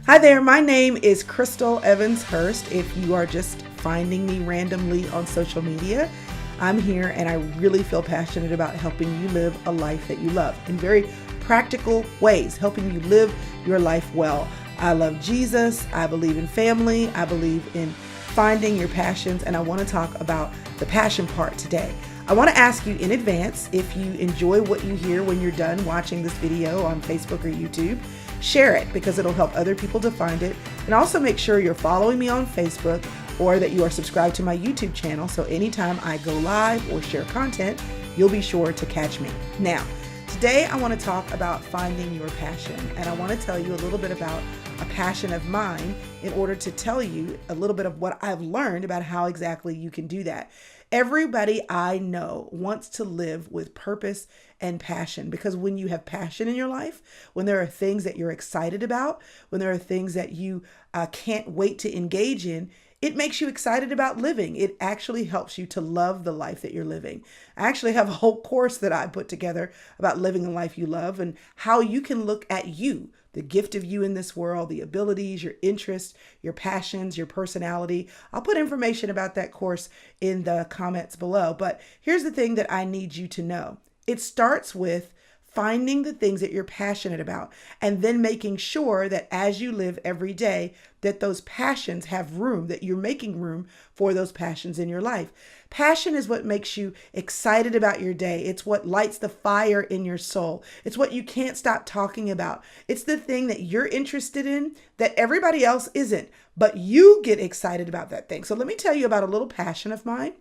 Hi there, my name is Chrystal Evans Hurst. If you are just finding me randomly on social media, I'm here and I really feel passionate about helping you live a life that you love in very practical ways, helping you live your life well. I love Jesus, I believe in family, I believe in finding your passions, and I want to talk about the passion part today. I want to ask you in advance, if you enjoy what you hear when you're done watching this video on Facebook or YouTube, share it because it'll help other people to find it. And also make sure you're following me on Facebook or that you are subscribed to my YouTube channel, so anytime I go live or share content, you'll be sure to catch me. Now, today I want to talk about finding your passion, and I want to tell you a little bit about a passion of mine in order to tell you a little bit of what I've learned about how exactly you can do that. Everybody I know wants to live with purpose and passion, because when you have passion in your life, when there are things that you're excited about, when there are things that you can't wait to engage in, it makes you excited about living. It actually helps you to love the life that you're living. I actually have a whole course that I put together about living the life you love and how you can look at you, the gift of you in this world, the abilities, your interests, your passions, your personality. I'll put information about that course in the comments below. But here's the thing that I need you to know. It starts with finding the things that you're passionate about and then making sure that as you live every day, that those passions have room, that you're making room for those passions in your life. Passion is what makes you excited about your day. It's what lights the fire in your soul. It's what you can't stop talking about. It's the thing that you're interested in that everybody else isn't, but you get excited about that thing. So let me tell you about a little passion of mine,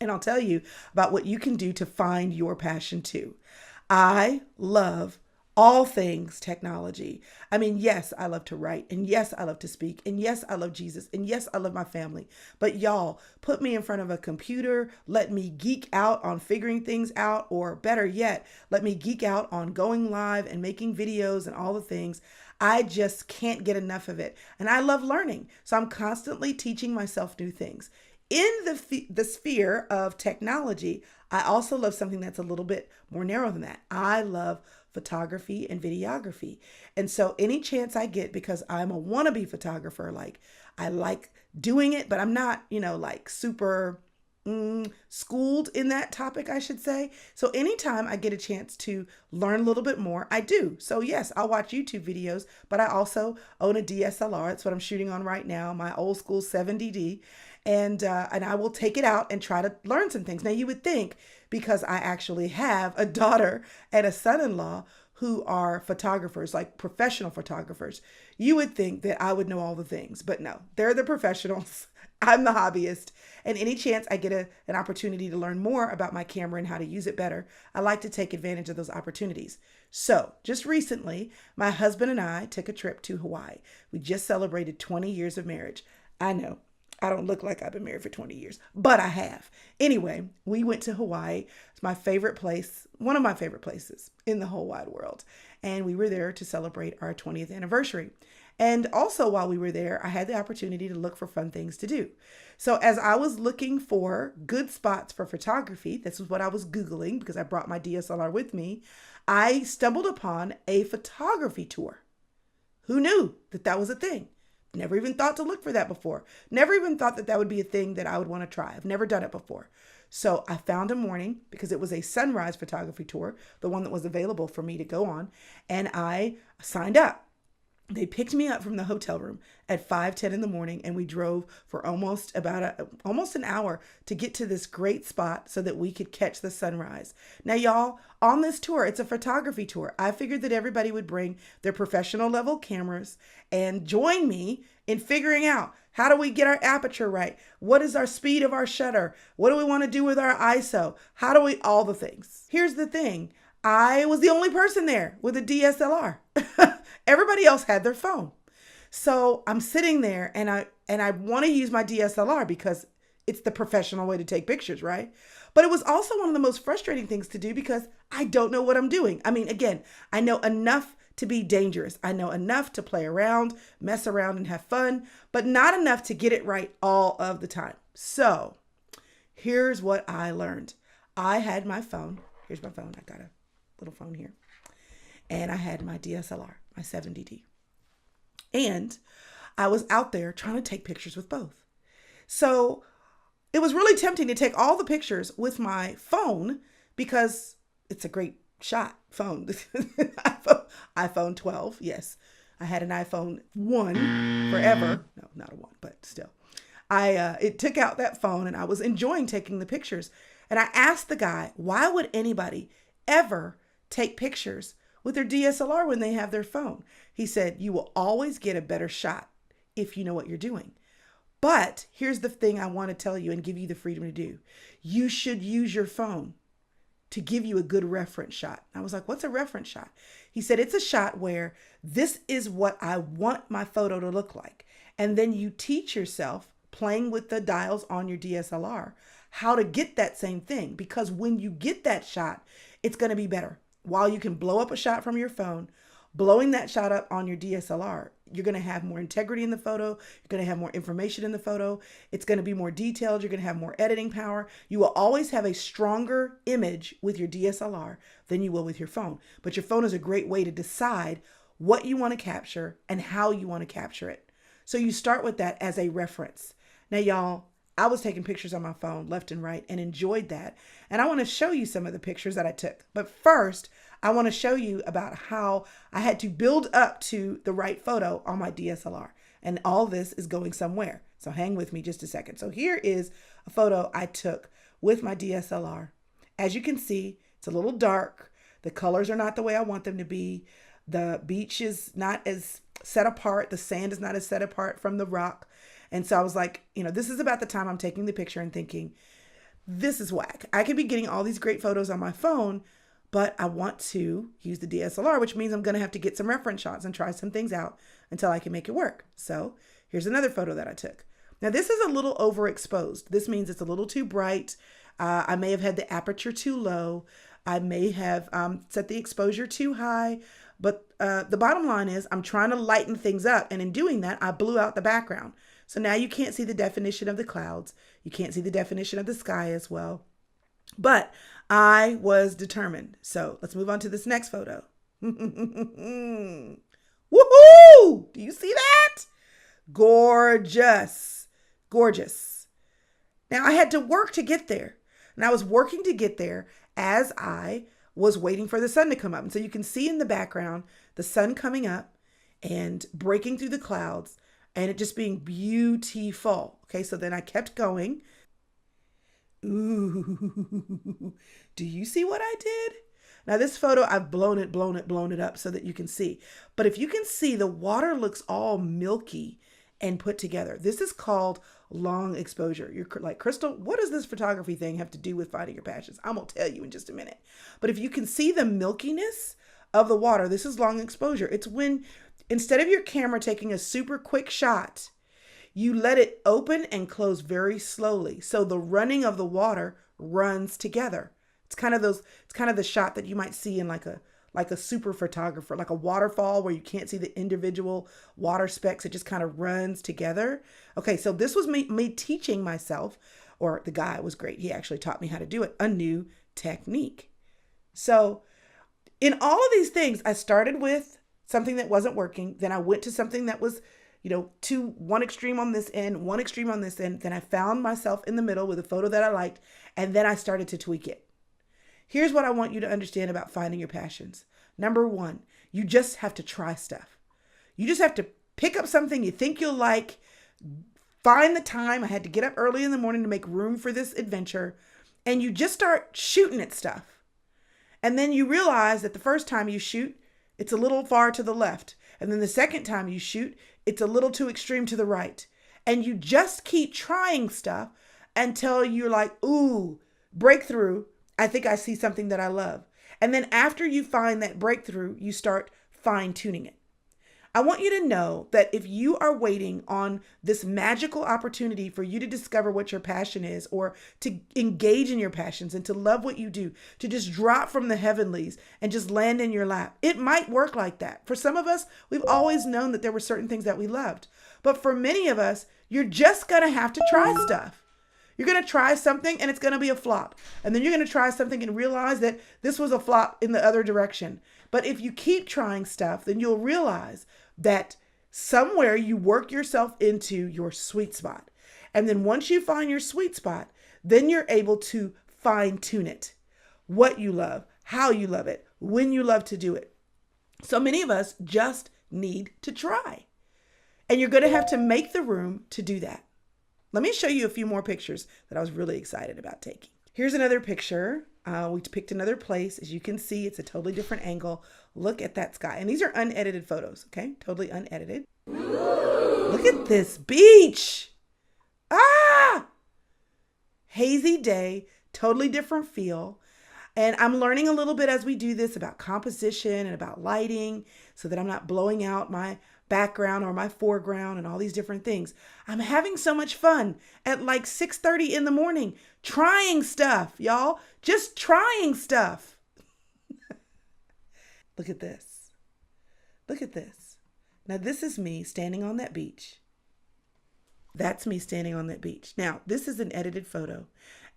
and I'll tell you about what you can do to find your passion too. I love all things technology. I mean, yes, I love to write, and yes, I love to speak, and yes, I love Jesus, and yes, I love my family. But y'all, put me in front of a computer, let me geek out on figuring things out, or better yet, let me geek out on going live and making videos and all the things. I just can't get enough of it. And I love learning. So I'm constantly teaching myself new things. In the sphere of technology, I also love something that's a little bit more narrow than that. I love photography and videography. And so any chance I get, because I'm a wannabe photographer, like I like doing it, but I'm not, like super schooled in that topic, I should say. So anytime I get a chance to learn a little bit more, I do. So yes, I'll watch YouTube videos, but I also own a DSLR. That's what I'm shooting on right now, my old school 7DD. And I will take it out and try to learn some things. Now you would think, because I actually have a daughter and a son-in-law who are photographers, like professional photographers, you would think that I would know all the things, but no, they're the professionals. I'm the hobbyist. And any chance I get an opportunity to learn more about my camera and how to use it better, I like to take advantage of those opportunities. So just recently, my husband and I took a trip to Hawaii. We just celebrated 20 years of marriage. I know, I don't look like I've been married for 20 years, but I have. Anyway, we went to Hawaii. It's my favorite place, one of my favorite places in the whole wide world. And we were there to celebrate our 20th anniversary. And also while we were there, I had the opportunity to look for fun things to do. So as I was looking for good spots for photography, this is what I was Googling because I brought my DSLR with me, I stumbled upon a photography tour. Who knew that that was a thing? Never even thought to look for that before. Never even thought that that would be a thing that I would want to try. I've never done it before. So I found a morning because it was a sunrise photography tour, the one that was available for me to go on, and I signed up. They picked me up from the hotel room at 5:10 in the morning, and we drove for almost an hour to get to this great spot so that we could catch the sunrise. Now, y'all, on this tour, it's a photography tour. I figured that everybody would bring their professional level cameras and join me in figuring out, how do we get our aperture right? What is our speed of our shutter? What do we want to do with our ISO? How do we, all the things. Here's the thing. I was the only person there with a DSLR. Everybody else had their phone. So I'm sitting there and I want to use my DSLR because it's the professional way to take pictures, right? But it was also one of the most frustrating things to do because I don't know what I'm doing. I mean, again, I know enough to be dangerous. I know enough to play around, mess around and have fun, but not enough to get it right all of the time. So here's what I learned. I had my phone. Here's my phone. I got a little phone here. And I had my DSLR, my 7DD. And I was out there trying to take pictures with both. So it was really tempting to take all the pictures with my phone because it's a great shot phone. iPhone 12, yes. I had an iPhone 1 forever. No, not a 1, but still. It took out that phone and I was enjoying taking the pictures. And I asked the guy, why would anybody ever take pictures with their DSLR when they have their phone? He said, you will always get a better shot if you know what you're doing. But here's the thing I want to tell you and give you the freedom to do. You should use your phone to give you a good reference shot. I was like, what's a reference shot? He said, it's a shot where this is what I want my photo to look like. And then you teach yourself playing with the dials on your DSLR how to get that same thing. Because when you get that shot, it's going to be better. While you can blow up a shot from your phone, blowing that shot up on your DSLR, you're going to have more integrity in the photo. You're going to have more information in the photo. It's going to be more detailed. You're going to have more editing power. You will always have a stronger image with your DSLR than you will with your phone. But your phone is a great way to decide what you want to capture and how you want to capture it. So you start with that as a reference. Now, y'all, I was taking pictures on my phone left and right and enjoyed that. And I want to show you some of the pictures that I took. But first, I want to show you about how I had to build up to the right photo on my DSLR. And all this is going somewhere. So hang with me just a second. So here is a photo I took with my DSLR. As you can see, it's a little dark. The colors are not the way I want them to be. The beach is not as set apart. The sand is not as set apart from the rock. And so I was like, this is about the time I'm taking the picture and thinking, this is whack. I could be getting all these great photos on my phone, but I want to use the DSLR, which means I'm going to have to get some reference shots and try some things out until I can make it work. So here's another photo that I took. Now this is a little overexposed. This means it's a little too bright. I may have had the aperture too low. I may have set the exposure too high. But the bottom line is I'm trying to lighten things up. And in doing that, I blew out the background. So now you can't see the definition of the clouds. You can't see the definition of the sky as well. But I was determined. So let's move on to this next photo. Woohoo! Do you see that? Gorgeous. Gorgeous. Now I had to work to get there. And I was working to get there as I was waiting for the sun to come up. And so you can see in the background, the sun coming up and breaking through the clouds and it just being beautiful. Okay, so then I kept going. Ooh, do you see what I did? Now this photo, I've blown it up so that you can see. But if you can see, the water looks all milky and put together. This is called long exposure. You're like, Chrystal, what does this photography thing have to do with finding your passions? I'm going to tell you in just a minute. But if you can see the milkiness of the water, this is long exposure. It's when instead of your camera taking a super quick shot, you let it open and close very slowly. So the running of the water runs together. It's kind of the shot that you might see in like a super photographer, like a waterfall where you can't see the individual water specks. It just kind of runs together. Okay, so this was me teaching myself, or the guy was great. He actually taught me how to do it, a new technique. So in all of these things, I started with something that wasn't working. Then I went to something that was, to one extreme on this end, one extreme on this end. Then I found myself in the middle with a photo that I liked. And then I started to tweak it. Here's what I want you to understand about finding your passions. Number one, you just have to try stuff. You just have to pick up something you think you'll like, find the time. I had to get up early in the morning to make room for this adventure. And you just start shooting at stuff. And then you realize that the first time you shoot, it's a little far to the left. And then the second time you shoot, it's a little too extreme to the right. And you just keep trying stuff until you're like, ooh, breakthrough. I think I see something that I love. And then after you find that breakthrough, you start fine tuning it. I want you to know that if you are waiting on this magical opportunity for you to discover what your passion is, or to engage in your passions and to love what you do, to just drop from the heavenlies and just land in your lap, it might work like that. For some of us, we've always known that there were certain things that we loved. But for many of us, you're just going to have to try stuff. You're going to try something and it's going to be a flop. And then you're going to try something and realize that this was a flop in the other direction. But if you keep trying stuff, then you'll realize that Somewhere you work yourself into your sweet spot. And then once you find your sweet spot, then you're able to fine tune it. What you love, how you love it, when you love to do it. So many of us just need to try. And you're going to have to make the room to do that. Let me show you a few more pictures that I was really excited about taking. Here's another picture. We picked another place. As you can see, it's a totally different angle. Look at that sky. And these are unedited photos, okay? Totally unedited. Look at this beach. Hazy day, totally different feel. And I'm learning a little bit as we do this about composition and about lighting so that I'm not blowing out my background or my foreground and all these different things. I'm having so much fun at like 6:30 in the morning, trying stuff, y'all, just trying stuff. Look at this. Look at this. Now, this is me standing on that beach. That's me standing on that beach. Now, this is an edited photo.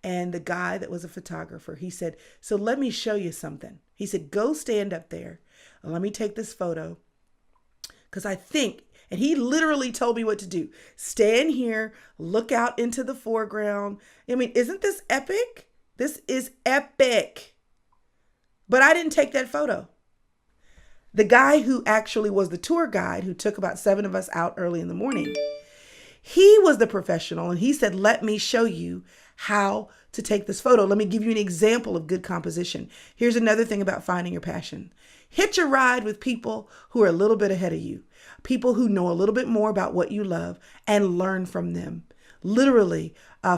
And the guy that was a photographer, he said, so let me show you something. He said, go stand up there and let me take this photo. Because I think, and he literally told me what to do. Stand here, look out into the foreground. I mean, isn't this epic? This is epic. But I didn't take that photo. The guy who actually was the tour guide who took about 7 of us out early in the morning, he was the professional, and he said, let me show you how to take this photo. Let me give you an example of good composition. Here's another thing about finding your passion. Hitch a ride with people who are a little bit ahead of you, people who know a little bit more about what you love, and learn from them. Literally,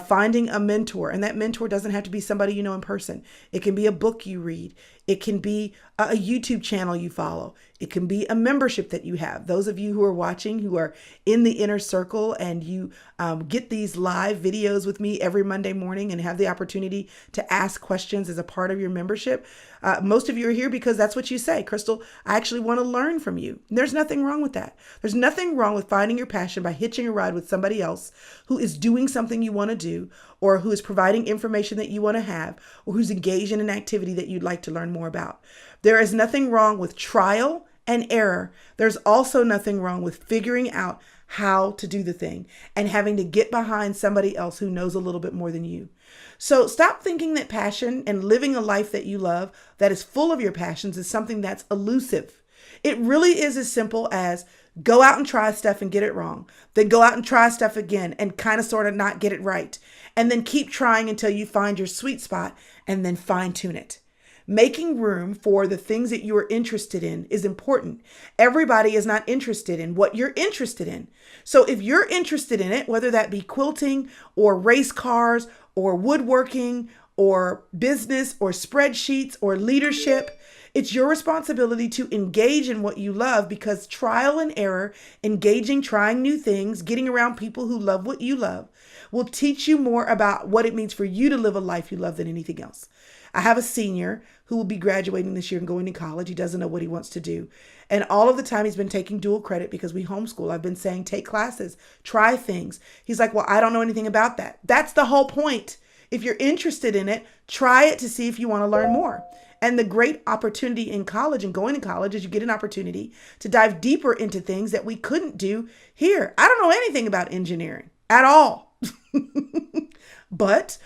finding a mentor, and that mentor doesn't have to be somebody you know in person. It can be a book you read. It can be a YouTube channel you follow. It can be a membership that you have. Those of you who are watching, who are in the inner circle, and you get these live videos with me every Monday morning and have the opportunity to ask questions as a part of your membership. Most of you are here because that's what you say. Chrystal, I actually want to learn from you. And there's nothing wrong with that. There's nothing wrong with finding your passion by hitching a ride with somebody else who is doing something you want to do, or who is providing information that you want to have, or who's engaged in an activity that you'd like to learn more about. There is nothing wrong with trial and error. There's also nothing wrong with figuring out how to do the thing and having to get behind somebody else who knows a little bit more than you. So stop thinking that passion and living a life that you love, that is full of your passions, is something that's elusive. It really is as simple as go out and try stuff and get it wrong. Then go out and try stuff again and kind of sort of not get it right. And then keep trying until you find your sweet spot and then fine tune it. Making room for the things that you are interested in is important. Everybody is not interested in what you're interested in. So if you're interested in it, whether that be quilting or race cars or woodworking or business or spreadsheets or leadership, it's your responsibility to engage in what you love, because trial and error, engaging, trying new things, getting around people who love what you love will teach you more about what it means for you to live a life you love than anything else. I have a senior who will be graduating this year and going to college. He doesn't know what he wants to do. And all of the time he's been taking dual credit because we homeschool. I've been saying, take classes, try things. He's like, well, I don't know anything about that. That's the whole point. If you're interested in it, try it to see if you want to learn more. And the great opportunity in college and going to college is you get an opportunity to dive deeper into things that we couldn't do here. I don't know anything about engineering at all. But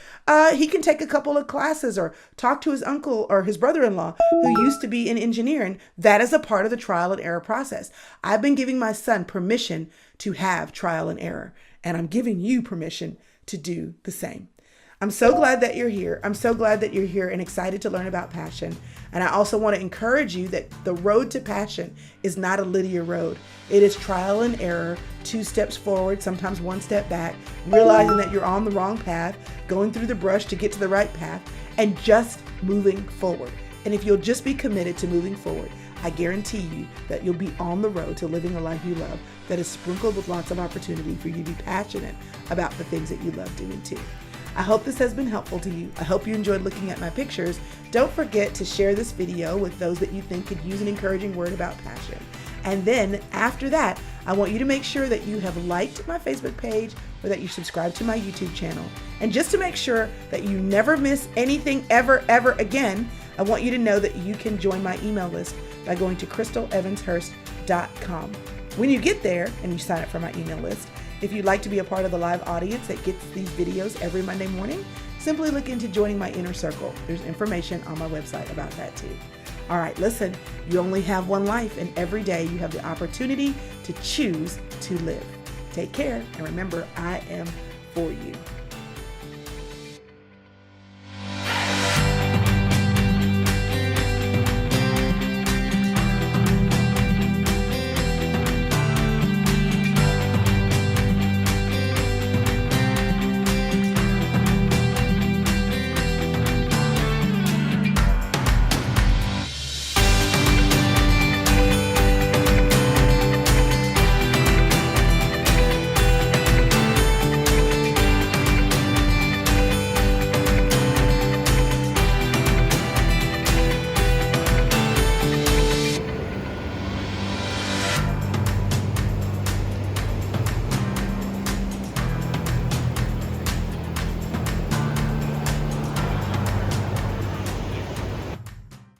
he can take a couple of classes or talk to his uncle or his brother-in-law who used to be an engineer. And that is a part of the trial and error process. I've been giving my son permission to have trial and error, and I'm giving you permission to do the same. I'm so glad that you're here. I'm so glad that you're here and excited to learn about passion. And I also want to encourage you that the road to passion is not a linear road. It is trial and error, 2 steps forward, sometimes 1 step back, realizing that you're on the wrong path, going through the brush to get to the right path, and just moving forward. And if you'll just be committed to moving forward, I guarantee you that you'll be on the road to living a life you love that is sprinkled with lots of opportunity for you to be passionate about the things that you love doing too. I hope this has been helpful to you. I hope you enjoyed looking at my pictures. Don't forget to share this video with those that you think could use an encouraging word about passion. And then after that, I want you to make sure that you have liked my Facebook page or that you subscribe to my YouTube channel. And just to make sure that you never miss anything ever again, I want you to know that you can join my email list by going to crystalevanshurst.com. When you get there and you sign up for my email list, if you'd like to be a part of the live audience that gets these videos every Monday morning, simply look into joining my inner circle. There's information on my website about that too. All right, listen, you only have one life, and every day you have the opportunity to choose to live. Take care, and remember, I am for you.